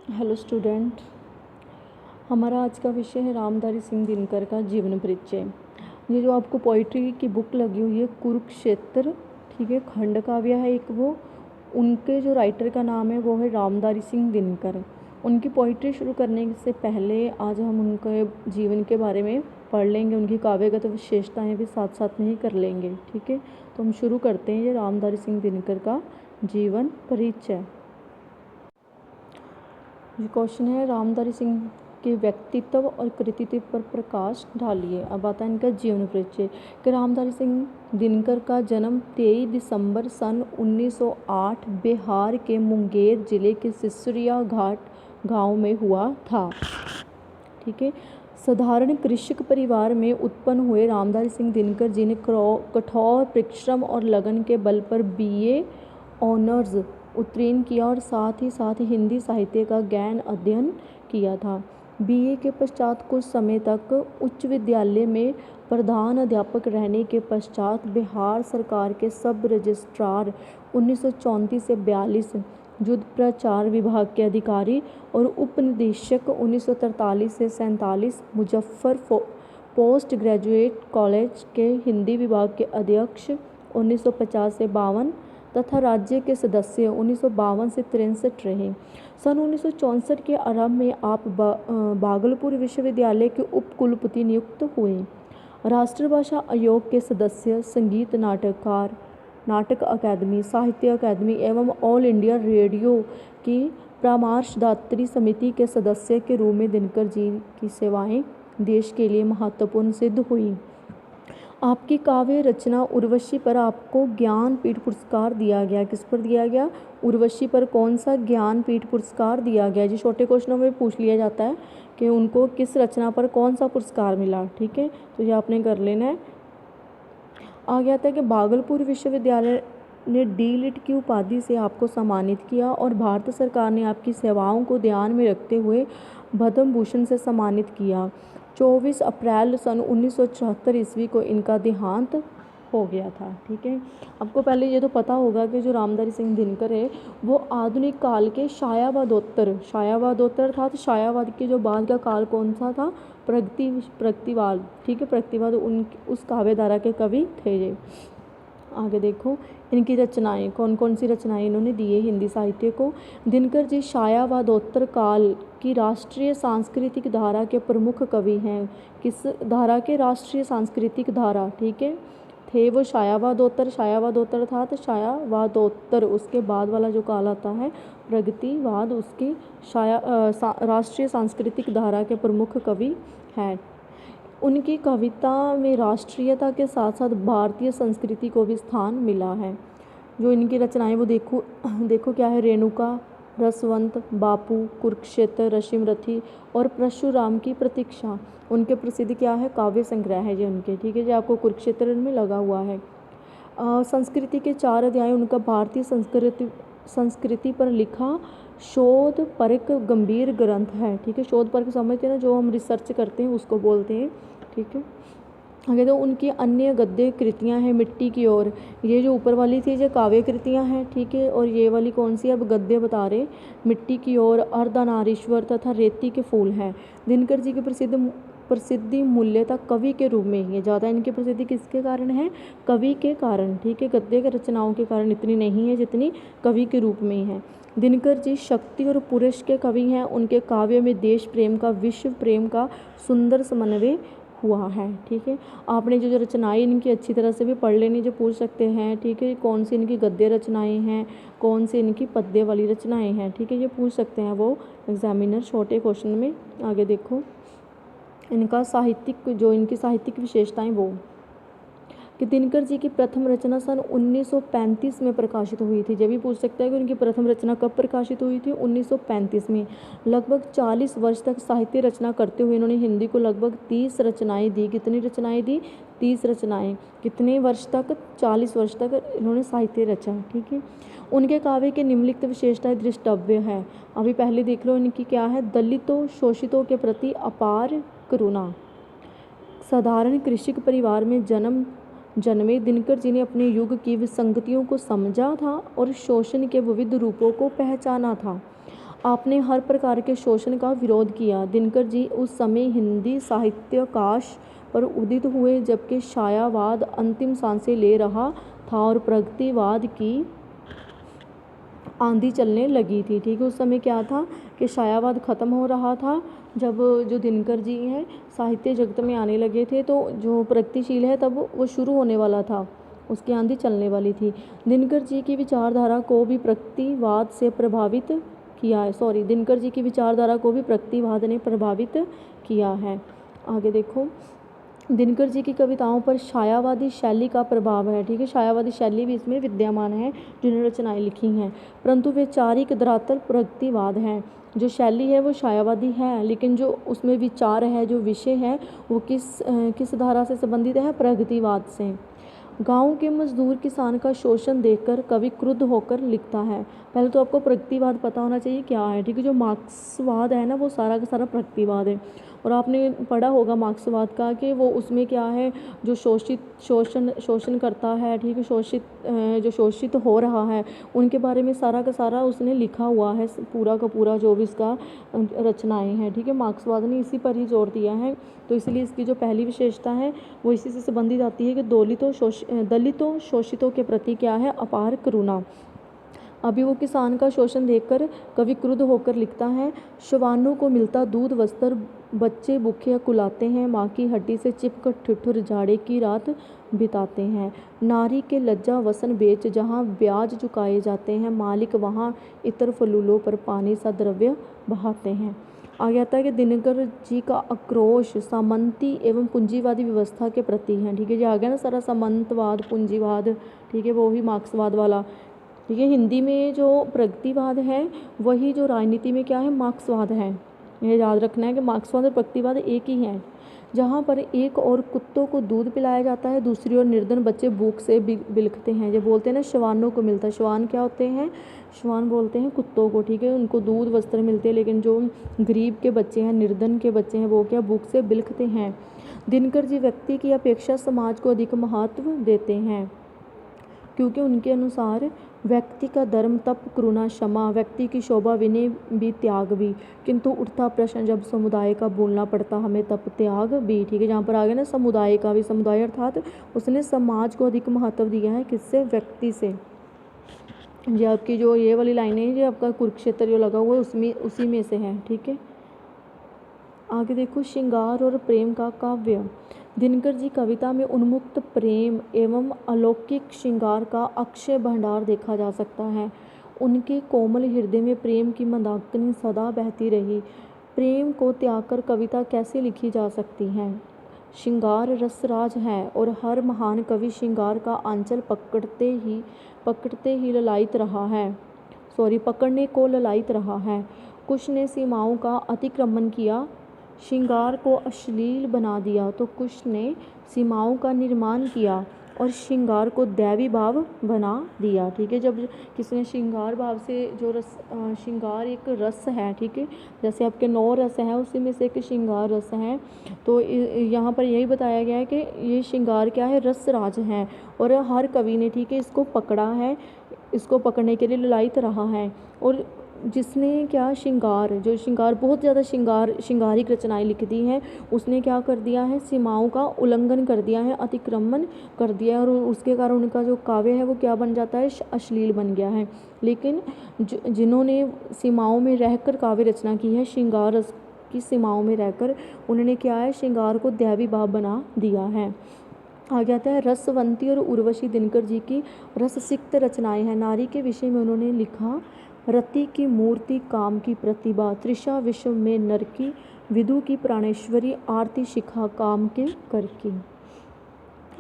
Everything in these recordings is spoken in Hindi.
Hello student. हमारा आज का विषय है रामधारी सिंह दिनकर का जीवन परिचय। ये जो आपको पोइट्री की बुक लगी हुई है कुरुक्षेत्र, ठीक है, खंड काव्य है एक वो। उनके जो राइटर का नाम है वो है रामधारी सिंह दिनकर। उनकी पोइट्री शुरू करने से पहले आज हम उनके जीवन के बारे में पढ़ लेंगे, उनकी काव्यगत विशेषताएं भी साथ साथ में ही कर लेंगे, ठीक है। तो हम शुरू करते हैं ये रामधारी सिंह दिनकर का जीवन परिचय। ये क्वेश्चन है, रामधारी सिंह के व्यक्तित्व और कृतित्व पर प्रकाश डालिए। अब आता है इनका जीवन परिचय कि रामधारी सिंह दिनकर का जन्म 23 दिसंबर सन 1908 बिहार के मुंगेर जिले के सिसुरिया घाट गांव में हुआ था, ठीक है। साधारण कृषक परिवार में उत्पन्न हुए रामधारी सिंह दिनकर जी ने कठोर परिश्रम और लगन के बल पर बीए ऑनर्स उत्तीर्ण किया और साथ ही हिंदी साहित्य का गहन अध्ययन किया था। बीए के पश्चात कुछ समय तक उच्च विद्यालय में प्रधान अध्यापक रहने के पश्चात बिहार सरकार के सब रजिस्ट्रार 1934 से 42, युद्ध प्रचार विभाग के अधिकारी और उपनिदेशक 1943 से 47, मुजफ्फर पोस्ट ग्रेजुएट कॉलेज के हिंदी विभाग के अध्यक्ष 1950 से 52 तथा राज्य के सदस्य 1952 से 63 रहे। सन 1964 के आरंभ में आप भागलपुर विश्वविद्यालय के उप कुलपति नियुक्त हुए। राष्ट्रभाषा आयोग के सदस्य, संगीत नाटककार, नाटक अकादमी, साहित्य अकादमी एवं ऑल इंडिया रेडियो की परामर्शदात्री समिति के सदस्य के रूप में दिनकर जी की सेवाएं देश के लिए महत्वपूर्ण सिद्ध हुई। आपकी काव्य रचना उर्वशी पर आपको ज्ञानपीठ पुरस्कार दिया गया। किस पर दिया गया? उर्वशी पर कौन सा ज्ञानपीठ पुरस्कार दिया गया? जी छोटे क्वेश्चनों में पूछ लिया जाता है कि उनको किस रचना पर कौन सा पुरस्कार मिला, ठीक है। तो ये आपने कर लेना है। आ गया था कि भागलपुर विश्वविद्यालय ने डी.लिट की उपाधि से आपको सम्मानित किया और भारत सरकार ने आपकी सेवाओं को ध्यान में रखते हुए पद्म भूषण से सम्मानित किया। 24 अप्रैल सन 1974 ईस्वी को इनका देहांत हो गया था, ठीक है। आपको पहले ये तो पता होगा कि जो रामधारी सिंह दिनकर है वो आधुनिक काल के छायावादोत्तर था। तो छायावाद के जो बाद का काल कौन सा था? प्रगतिवाद, ठीक है। प्रगतिवाद उस काव्यधारा के कवि थे ये। आगे देखो इनकी रचनाएं, कौन कौन सी रचनाएं इन्होंने दी है हिंदी साहित्य को। दिनकर जी छायावादोत्तर काल की राष्ट्रीय सांस्कृतिक धारा के प्रमुख कवि हैं। किस धारा के? राष्ट्रीय सांस्कृतिक धारा, ठीक है। थे वो छायावादोत्तर था तो छायावादोत्तर उसके बाद वाला जो काल आता है प्रगतिवाद, उसकी राष्ट्रीय सांस्कृतिक धारा के प्रमुख कवि हैं। उनकी कविता में राष्ट्रीयता के साथ साथ भारतीय संस्कृति को भी स्थान मिला है। जो इनकी रचनाएं वो देखो क्या है? रेणुका, रसवंत, बापू, कुरुक्षेत्र, रश्मिरथी और परशुराम की प्रतीक्षा। उनके प्रसिद्ध क्या है? काव्य संग्रह है ये उनके, ठीक है। जो आपको कुरुक्षेत्र में लगा हुआ है। संस्कृति के 4 अध्याय उनका भारतीय संस्कृति पर लिखा शोध परक गंभीर ग्रंथ है, ठीक है। शोध परक समझते हैं ना, जो हम रिसर्च करते हैं उसको बोलते हैं, ठीक है। आगे तो उनकी अन्य गद्य कृतियां हैं। मिट्टी की ओर, ये जो ऊपर वाली थी ये काव्य कृतियां हैं, ठीक है। और ये वाली कौन सी? अब गद्य बता रहे। मिट्टी की ओर, अर्धनारीश्वर तथा रेती के फूल हैं। दिनकर जी की प्रसिद्धि मूल्यतः कवि के रूप में ही है। ज़्यादा इनकी प्रसिद्धि किसके कारण है? कवि के कारण, ठीक है। गद्य के रचनाओं के कारण इतनी नहीं है जितनी कवि के रूप में ही है। दिनकर जी शक्ति और पुरुष के कवि हैं। उनके काव्य में देश प्रेम का, विश्व प्रेम का सुंदर समन्वय हुआ है, ठीक है। आपने जो रचनाएं इनकी अच्छी तरह से भी पढ़ लेनी, जो पूछ सकते हैं, ठीक है। कौन सी इनकी गद्य रचनाएं हैं, कौन सी इनकी पद्य वाली रचनाएं हैं, ठीक है। ये पूछ सकते हैं वो एग्जामिनर छोटे क्वेश्चन में। आगे देखो इनकी साहित्यिक विशेषताएं वो कि दिनकर जी की प्रथम रचना सन 1935 में प्रकाशित हुई थी। जब भी पूछ सकता है कि उनकी प्रथम रचना कब प्रकाशित हुई थी? 1935 में। लगभग 40 वर्ष तक साहित्य रचना करते हुए इन्होंने हिंदी को लगभग 30 रचनाएं दी। कितनी रचनाएं दी? 30 रचनाएं। कितने वर्ष तक? 40 वर्ष तक इन्होंने साहित्य रचा, ठीक है। उनके काव्य के निम्नलिखित विशेषताएं दृष्टव्य है। अभी पहले देख लो इनकी क्या है? दलितों शोषितों के प्रति अपार करुणा। साधारण कृषक परिवार में जन्मे दिनकर जी ने अपने युग की विसंगतियों को समझा था और शोषण के विविध रूपों को पहचाना था। आपने हर प्रकार के शोषण का विरोध किया। दिनकर जी उस समय हिंदी साहित्याकाश पर उदित हुए, जबकि छायावाद अंतिम सांसें ले रहा था और प्रगतिवाद की आंधी चलने लगी थी। ठीक है, उस समय क्या था कि छायावाद खत्म हो रहा था, जब जो दिनकर जी हैं साहित्य जगत में आने लगे थे, तो जो प्रगतिशील है तब वो शुरू होने वाला था, उसकी आंधी चलने वाली थी। दिनकर जी की विचारधारा को भी प्रगतिवाद से प्रभावित किया है। दिनकर जी की विचारधारा को भी प्रगतिवाद ने प्रभावित किया है। आगे देखो, दिनकर जी की कविताओं पर छायावादी शैली का प्रभाव है। ठीक है, छायावादी शैली भी इसमें विद्यमान है जिन्होंने रचनाएं लिखी हैं, परंतु वैचारिक धरातल प्रगतिवाद है। जो शैली है वो छायावादी है, लेकिन जो उसमें विचार है, जो विषय है, वो किस धारा से संबंधित है? प्रगतिवाद से। गांव के मजदूर किसान का शोषण देखकर कवि क्रुद्ध होकर लिखता है। पहले तो आपको प्रगतिवाद पता होना चाहिए क्या है। ठीक है, जो मार्क्सवाद है ना, वो सारा का सारा प्रगतिवाद है। और आपने पढ़ा होगा मार्क्सवाद का कि वो उसमें क्या है, जो शोषण करता है, ठीक है, जो शोषित हो रहा है, उनके बारे में सारा का सारा उसने लिखा हुआ है, पूरा का पूरा जो भी इसका रचनाएं हैं। ठीक है, मार्क्सवाद ने इसी पर ही जोर दिया है। तो इसलिए इसकी जो पहली विशेषता है वो इसी से संबंधित आती है कि दलितों शोषितों के प्रति क्या है? अपार करुणा। अभी वो किसान का शोषण देखकर कवि क्रुद्ध होकर लिखता है, शवानों को मिलता दूध वस्त्र, बच्चे भूखे कुलाते हैं, माँ की हड्डी से चिपकर ठिठुर जाड़े की रात बिताते हैं। नारी के लज्जा वसन बेच जहाँ ब्याज चुकाए जाते हैं, मालिक वहाँ इतर फलूलों पर पानी सा द्रव्य बहाते हैं। आ जाता है कि दिनकर जी का आक्रोश सामंती एवं पूंजीवादी व्यवस्था के प्रति है। ठीक है, ये आ गया ना सारा सामंतवाद, पूंजीवाद। ठीक है, वो ही मार्क्सवाद वाला। ठीक है, हिंदी में जो प्रगतिवाद है वही जो राजनीति में क्या है? मार्क्सवाद है। ये याद रखना है कि मार्क्सवाद और प्रगतिवाद एक ही है। जहाँ पर एक और कुत्तों को दूध पिलाया जाता है, दूसरी ओर निर्धन बच्चे भूख से बिलखते हैं। ये बोलते हैं ना श्वानों को मिलता है। श्वान क्या होते हैं? श्वान बोलते हैं कुत्तों को। ठीक है, उनको दूध वस्त्र मिलते हैं, लेकिन जो गरीब के बच्चे हैं, निर्धन के बच्चे हैं, वो क्या? भूख से बिलखते हैं। दिनकर जी व्यक्ति की अपेक्षा समाज को अधिक महत्व देते हैं, क्योंकि उनके अनुसार व्यक्ति का धर्म तप करुणा क्षमा, व्यक्ति की शोभा विनय भी त्याग भी, किंतु उठता प्रश्न जब समुदाय का बोलना पड़ता हमें तप त्याग भी। ठीक है, जहाँ पर आ गया ना समुदाय का भी। समुदाय अर्थात उसने समाज को अधिक महत्व दिया है, किससे? व्यक्ति से। ये आपकी जो ये वाली लाइनें हैं, ये आपका कुरुक्षेत्र जो लगा हुआ है उसमें उसी में से है। ठीक है, आगे देखो, श्रृंगार और प्रेम का काव्य। दिनकर जी कविता में उन्मुक्त प्रेम एवं अलौकिक श्रृंगार का अक्षय भंडार देखा जा सकता है। उनके कोमल हृदय में प्रेम की मंदाकिनी सदा बहती रही। प्रेम को त्याग कर कविता कैसे लिखी जा सकती है? श्रृंगार रसराज है और हर महान कवि श्रृंगार का आंचल पकड़ने को ललायित रहा है। कुछ ने सीमाओं का अतिक्रमण किया, श्रृंगार को अश्लील बना दिया, तो कुछ ने सीमाओं का निर्माण किया और श्रृंगार को दैवी भाव बना दिया। ठीक है, जब किसी ने श्रृंगार भाव से जो श्रृंगार एक रस है। ठीक है, जैसे आपके 9 रस हैं उसी में से एक श्रृंगार रस है, तो यहाँ पर यही बताया गया है कि ये श्रृंगार क्या है? रस राज है। और हर कवि ने, ठीक है, इसको पकड़ा है, इसको पकड़ने के लिए ललायित रहा है। और जिसने क्या श्रृंगार बहुत ज़्यादा श्रृंगारिक रचनाएं लिख दी हैं, उसने क्या कर दिया है? सीमाओं का उल्लंघन कर दिया है, अतिक्रमण कर दिया है, और उसके कारण उनका जो काव्य है वो क्या बन जाता है? अश्लील बन गया है। लेकिन जिन्होंने सीमाओं में रहकर काव्य रचना की है, श्रृंगार रस की सीमाओं में रहकर, उन्होंने क्या है? श्रृंगार को दैवी भाव बना दिया है। आ जाता है रसवंती और उर्वशी। दिनकर जी की रससिक्त रचनाएं हैं। नारी के विषय में उन्होंने लिखा, रति की मूर्ति काम की प्रतिभा, तृषा विश्व में नर की, विदु की प्राणेश्वरी, आरती शिखा काम के कर की।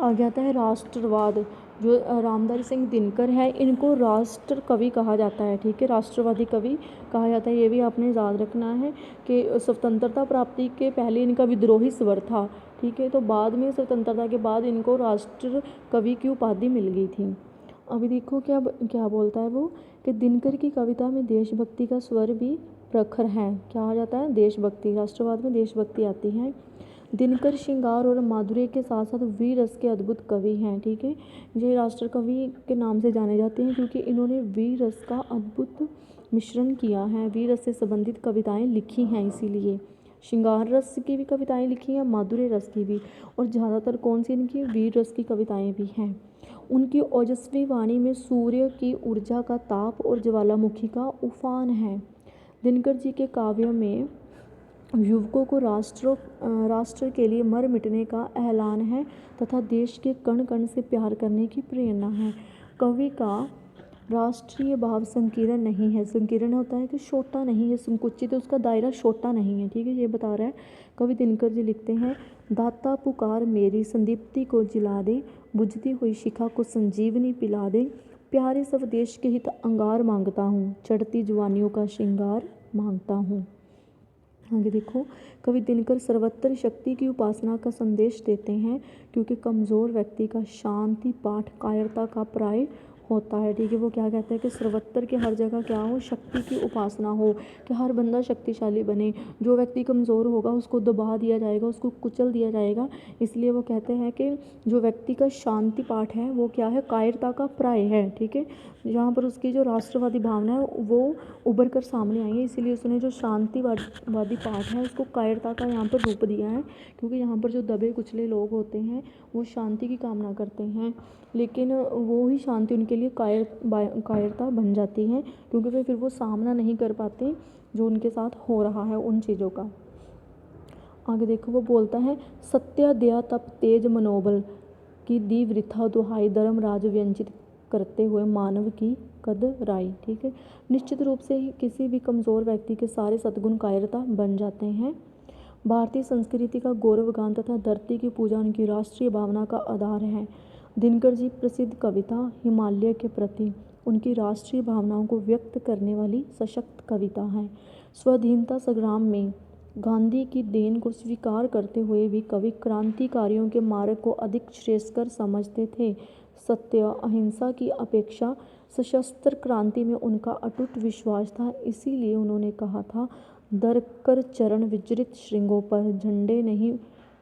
आ जाता है राष्ट्रवाद। जो रामधारी सिंह दिनकर है, इनको राष्ट्र कवि कहा जाता है। ठीक है, राष्ट्रवादी कवि कहा जाता है। ये भी आपने याद रखना है कि स्वतंत्रता प्राप्ति के पहले इनका विद्रोही स्वर था। ठीक है, तो बाद में स्वतंत्रता के बाद इनको राष्ट्र कवि की उपाधि मिल गई थी। अभी देखो क्या क्या बोलता है वो, कि दिनकर की कविता में देशभक्ति का स्वर भी प्रखर है। क्या आ जाता है? देशभक्ति। राष्ट्रवाद में देशभक्ति आती है। दिनकर श्रृंगार और माधुर्य के साथ साथ वीर रस के अद्भुत कवि हैं। ठीक है, ये राष्ट्र कवि के नाम से जाने जाते हैं क्योंकि इन्होंने वीर रस का अद्भुत मिश्रण किया है, वीर रस से संबंधित कविताएं लिखी हैं, इसीलिए श्रृंगार रस की भी कविताएं लिखी हैं, माधुर्य रस की भी, और ज़्यादातर कौन सी इनकी वीर रस की कविताएं भी हैं। उनकी ओजस्वी वाणी में सूर्य की ऊर्जा का ताप और ज्वालामुखी का उफान है। दिनकर जी के काव्यों में युवकों को राष्ट्र के लिए मर मिटने का ऐलान है तथा देश के कण कण से प्यार करने की प्रेरणा है। कवि का राष्ट्रीय भाव संकीर्ण नहीं है। संकीर्ण होता है कि छोटा नहीं है, संकुचित है, उसका दायरा छोटा नहीं है, ठीक है, ये बता रहा है। कवि दिनकर जी लिखते हैं, दाता पुकार मेरी संदीप्ति को जिला दे, बुझती हुई शिखा को संजीवनी पिला दे, प्यारे सब देश के हित अंगार मांगता हूँ, चढ़ती जवानियों का श्रृंगार मांगता हूँ। आगे देखो, कवि दिनकर सर्वत्र शक्ति की उपासना का संदेश देते हैं, क्योंकि कमज़ोर व्यक्ति का शांति पाठ कायरता का प्राय होता है, ठीक है। वो क्या कहते हैं कि सर्वत्र के हर जगह क्या हो, शक्ति की उपासना हो, कि हर बंदा शक्तिशाली बने, जो व्यक्ति कमज़ोर होगा उसको दबा दिया जाएगा, उसको कुचल दिया जाएगा। इसलिए वो कहते हैं कि जो व्यक्ति का शांति पाठ है वो क्या है, कायरता का प्राय है, ठीक है। यहाँ पर उसकी जो राष्ट्रवादी भावना है वो उभर कर सामने आई है, इसीलिए उसने जो शांतिवादी पाठ है उसको कायरता का यहाँ पर रूप दिया है, क्योंकि यहाँ पर जो दबे कुचले लोग होते हैं वो शांति की कामना करते हैं, लेकिन वो ही शांति उनके लिए कायरता बन जाती है, क्योंकि वे फिर वो सामना नहीं कर पाते जो उनके साथ हो रहा है उन चीज़ों का। आगे देखो, वो बोलता है, सत्या दया तप तेज मनोबल की दी वृथा दुहाई, धर्म राज व्यंचित करते हुए मानव की कदराई, ठीक है। निश्चित रूप से ही किसी भी कमज़ोर व्यक्ति के सारे सद्गुण कायरता बन जाते हैं। भारतीय संस्कृति का गौरवगान तथा धरती की पूजा उनकी राष्ट्रीय भावना का आधार है। दिनकर जी प्रसिद्ध कविता हिमालय के प्रति उनकी राष्ट्रीय भावनाओं को व्यक्त करने वाली सशक्त कविता है। स्वाधीनता संग्राम में गांधी की देन को स्वीकार करते हुए भी कवि क्रांतिकारियों के मार्ग को अधिक श्रेयस्कर समझते थे। सत्य अहिंसा की अपेक्षा सशस्त्र क्रांति में उनका अटूट विश्वास था, इसीलिए उन्होंने कहा था, दर कर चरण विचरित श्रृंगों पर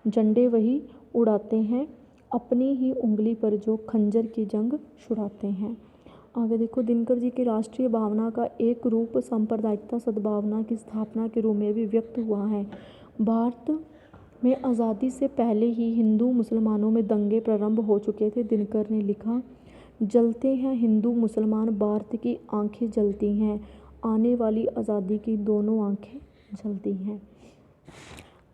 झंडे वही उड़ाते हैं, अपनी ही उंगली पर जो खंजर की जंग छुड़ाते हैं। आगे देखो, दिनकर जी की राष्ट्रीय भावना का एक रूप सांप्रदायिकता सद्भावना की स्थापना के रूप में भी व्यक्त हुआ है। भारत में आज़ादी से पहले ही हिंदू मुसलमानों में दंगे प्रारंभ हो चुके थे। दिनकर ने लिखा, जलते हैं हिंदू मुसलमान, भारत की आंखें जलती हैं, आने वाली आज़ादी की दोनों आंखें जलती हैं।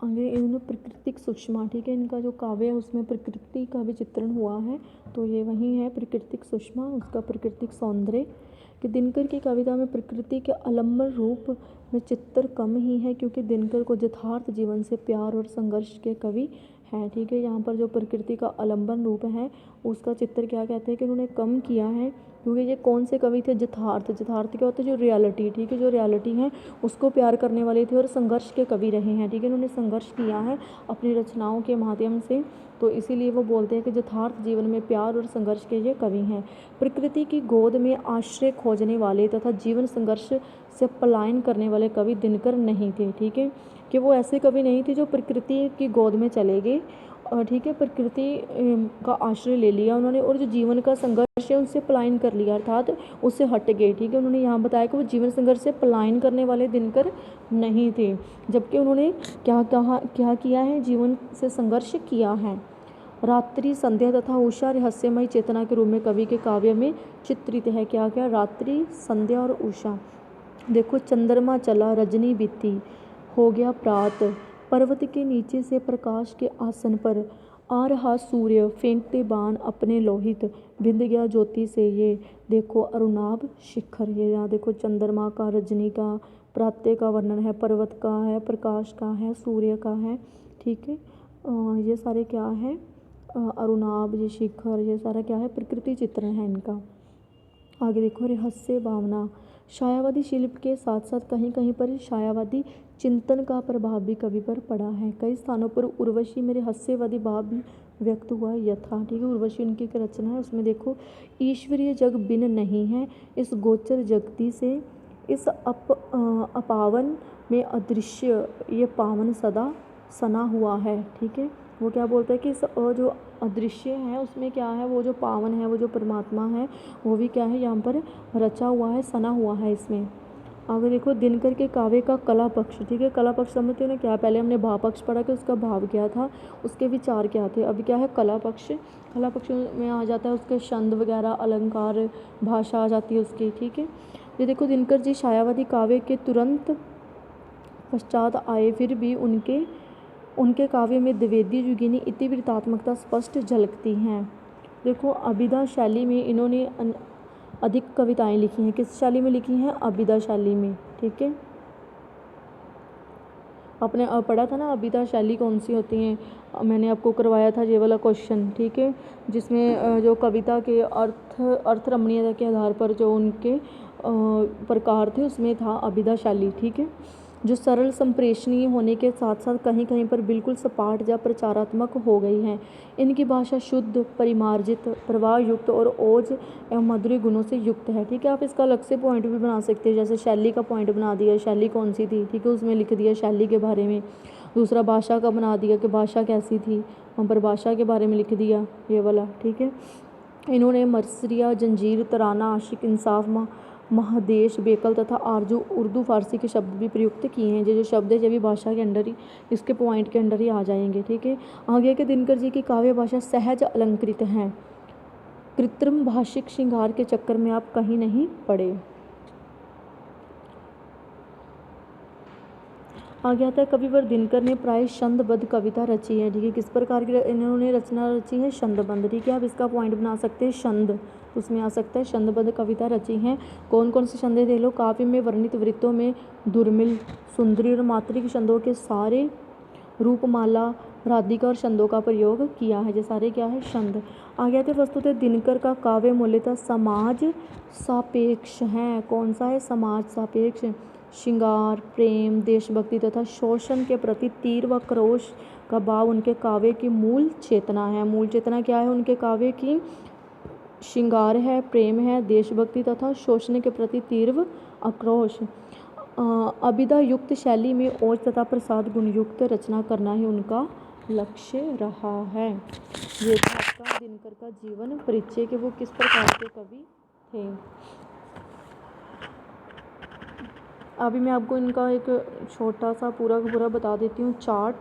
आगे इन्होंने प्राकृतिक सुषमा, ठीक है, इनका जो काव्य है उसमें प्रकृति का भी चित्रण हुआ है, तो ये वही है प्राकृतिक सुषमा, उसका प्राकृतिक सौंदर्य। कि दिनकर की कविता में प्रकृति के आलम्बन रूप में चित्र कम ही है, क्योंकि दिनकर को यथार्थ जीवन से प्यार और संघर्ष के कवि हैं, ठीक है। यहाँ पर जो प्रकृति का आलम्बन रूप है उसका चित्र क्या कहते हैं कि उन्होंने कम किया है, क्योंकि ये कौन से कवि थे, यथार्थ क्या होता है, जो रियलिटी, ठीक है, जो रियलिटी है उसको प्यार करने वाले थे और संघर्ष के कवि रहे हैं, ठीक है। उन्होंने संघर्ष किया है अपनी रचनाओं के माध्यम से, तो इसीलिए वो बोलते हैं कि यथार्थ जीवन में प्यार और संघर्ष के ये कवि हैं। प्रकृति की गोद में आश्रय खोजने वाले तथा जीवन संघर्ष से पलायन करने वाले कवि दिनकर नहीं थे, ठीक है, कि वो ऐसे कवि नहीं थे जो प्रकृति की गोद में चले गए, ठीक है, प्रकृति का आश्रय ले लिया उन्होंने और जो जीवन का संघर्ष है उससे पलायन कर लिया, अर्थात उससे हट गए, ठीक है। उन्होंने यहाँ बताया कि वो जीवन संघर्ष से पलायन करने वाले दिनकर नहीं थे, जबकि उन्होंने क्या किया है, जीवन से संघर्ष किया है। रात्रि संध्या तथा उषा रहस्यमय चेतना के रूप में कवि के काव्य में चित्रित है। क्या क्या, रात्रि संध्या और उषा। देखो, चंद्रमा चला रजनी बीती, हो गया प्रात, पर्वत के नीचे से प्रकाश के आसन पर आ रहा सूर्य फेंकते बाण अपने लोहित, बिंद गया ज्योति से ये देखो अरुणाभ शिखर। ये यहाँ देखो, चंद्रमा का, रजनी का, प्रातः का वर्णन है, पर्वत का है, प्रकाश का है, सूर्य का है, ठीक है। ये सारे क्या है, अरुणाभ, ये शिखर, ये सारा क्या है, प्रकृति चित्रण है इनका। आगे देखो, रहस्य भावना। छायावादी शिल्प के साथ साथ कहीं कहीं पर छायावादी चिंतन का प्रभाव भी कवि पर पड़ा है। कई स्थानों पर उर्वशी में रहस्यवादी भाव भी व्यक्त हुआ यथा, ठीक है। उर्वशी उनकी एक रचना है, उसमें देखो, ईश्वरीय जग बिन नहीं है, इस गोचर जगती से, इस अपावन में अदृश्य ये पावन सदा सना हुआ है, ठीक है। वो क्या बोलता है कि इस जो अदृश्य है उसमें क्या है, वो जो पावन है, वो जो परमात्मा है वो भी क्या है, यहाँ पर रचा हुआ है, सना हुआ है इसमें। आगे देखो दिनकर के काव्य का कला पक्ष, ठीक है। कला पक्ष समझते हो ना क्या, पहले हमने भाव पक्ष पढ़ा कि उसका भाव क्या था, उसके विचार क्या थे। अभी क्या है कला पक्ष। कला पक्ष में आ जाता है उसके छंद वगैरह, अलंकार, भाषा आ जाती है उसकी, ठीक है। ये देखो दिनकर जी छायावादी काव्य के तुरंत पश्चात आए, फिर भी उनके काव्य में द्विवेदी युगिनी इतिवृत्तात्मकता स्पष्ट झलकती हैं। देखो अभिधा शैली में इन्होंने अधिक कविताएं लिखी हैं। किस शैली में लिखी हैं, अभिधा शैली में, ठीक है। आपने पढ़ा था ना अभिधा शैली कौन सी होती हैं, मैंने आपको करवाया था ये वाला क्वेश्चन, ठीक है, जिसमें जो कविता के अर्थ रमणीयता के आधार पर जो उनके प्रकार थे उसमें था अभिधा शैली, ठीक है, जो सरल संप्रेषणीय होने के साथ साथ कहीं कहीं पर बिल्कुल सपाट या प्रचारात्मक हो गई हैं। इनकी भाषा शुद्ध, परिमार्जित, प्रवाह युक्त और ओज एवं मधुर गुणों से युक्त है, ठीक है। आप इसका अलग से पॉइंट भी बना सकते हैं, जैसे शैली का पॉइंट बना दिया, शैली कौन सी थी, ठीक है, उसमें लिख दिया शैली के बारे में। दूसरा भाषा का बना दिया कि भाषा कैसी थी, वहाँ पर भाषा के बारे में लिख दिया ये वाला, ठीक है। इन्होंने मरसिया, जंजीर, तराना, आशिक, इंसाफ, महादेश, बेकल तथा आरजू, उर्दू, फारसी के शब्द भी प्रयुक्त किए हैं। ये जो शब्द है ये भी भाषा के अंडर ही, इसके पॉइंट के अंडर ही आ जाएंगे, ठीक है। आगे के दिनकर जी की काव्य भाषा सहज अलंकृत हैं, कृत्रिम भाषिक श्रृंगार के चक्कर में आप कहीं नहीं पड़े। आगे आता है कविवर दिनकर ने प्राय छंदबद्ध कविता रची है, ठीक है। किस प्रकार की इन्होंने रचना रची है, छंदबद्ध, ठीक है। आप इसका पॉइंट बना सकते हैं छंद, उसमें आ सकता है छंदबद्ध कविता रची हैं। कौन कौन से छंद दे लो, काव्य में वर्णित वृत्तों में दुर्मिल, सुंदरी और मात्रिक छंदों के सारे, रूपमाला, राधिका और छंदों का प्रयोग किया है। ये सारे क्या है, छंद। आगे आते वस्तुतः दिनकर का काव्य मूल्यतः समाज सापेक्ष है। कौन सा है, समाज सापेक्ष। श्रृंगार, प्रेम, देशभक्ति तथा शोषण के प्रति तीव्र व क्रोश का भाव उनके काव्य की मूल चेतना है। मूल चेतना क्या है उनके काव्य की, श्रृंगार है, प्रेम है, देशभक्ति तथा शोषण के प्रति तीव्र आक्रोश। अभिधा युक्त शैली में ओज तथा प्रसाद गुणयुक्त रचना करना ही उनका लक्ष्य रहा है। ये था आपका दिनकर का जीवन परिचय कि वो किस प्रकार के कवि थे। अभी मैं आपको इनका एक छोटा सा पूरा का पूरा बता देती हूँ चार्ट।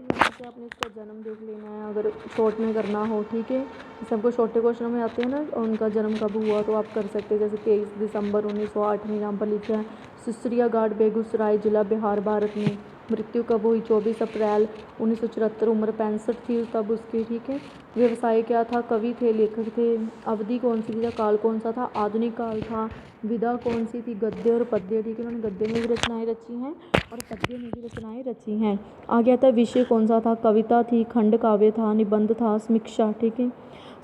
यहाँ से आपने इसका जन्म देख लेना है अगर शॉर्ट में करना हो, ठीक है। सबको छोटे क्वेश्चनों में आते हैं ना, और उनका जन्म कब हुआ तो आप कर सकते हैं। जैसे 23 दिसंबर 1908 में यहाँ पर लिखा है। सिसरिया घाट, बेगूसराय जिला, बिहार, भारत में। मृत्यु कब हुई, 24 अप्रैल 1974, उम्र 65 थी तब उसकी, ठीक है। व्यवसाय क्या था, कवि थे, लेखक थे। अवधि कौन सी थी, काल कौन सा था, आधुनिक काल था। विधा कौन सी थी, गद्य और पद्य, ठीक है। उन्होंने गद्य में भी रचनाएं रची हैं और पद्य में भी रचनाएं रची हैं। आगे आता है विषय कौन सा था, कविता थी, खंड काव्य था, निबंध था, समीक्षा, ठीक है।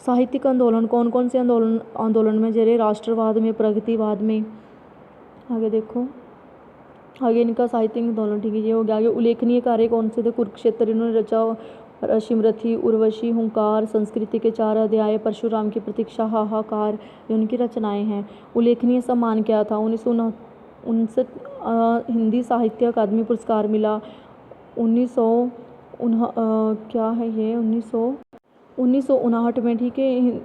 साहित्यिक आंदोलन कौन कौन से आंदोलन में जरे, राष्ट्रवाद में, प्रगतिवाद में। आगे देखो, आगे इनका साहित्यिक आंदोलन, ठीक है, ये हो गया। आगे उल्लेखनीय कार्य कौन से थे, कुरुक्षेत्र इन्होंने रचा, शिमरथी, उर्वशी, हुंकार, संस्कृति के 4 अध्याय, परशुराम की प्रतीक्षा, हाहाकार, ये उनकी रचनाएं हैं। उल्लेखनीय सम्मान क्या था, 1959 हिंदी साहित्य अकादमी पुरस्कार मिला। 1959 में, ठीक है,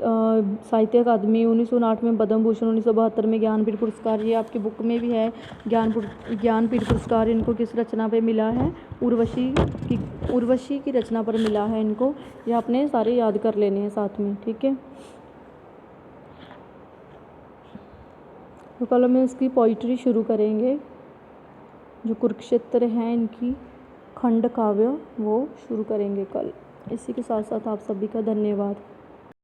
साहित्य अकादमी। 1959 में पद्म भूषण, 1972 में ज्ञानपीठ पुरस्कार। ये आपकी बुक में भी है, ज्ञानपीठ पुरस्कार इनको किस रचना पे मिला है, उर्वशी की रचना पर मिला है इनको। ये आपने सारे याद कर लेने हैं साथ में, ठीक है। तो कल हम इसकी पोइट्री शुरू करेंगे, जो कुरुक्षेत्र है इनकी खंड काव्य वो शुरू करेंगे कल। इसी के साथ साथ आप सभी का धन्यवाद।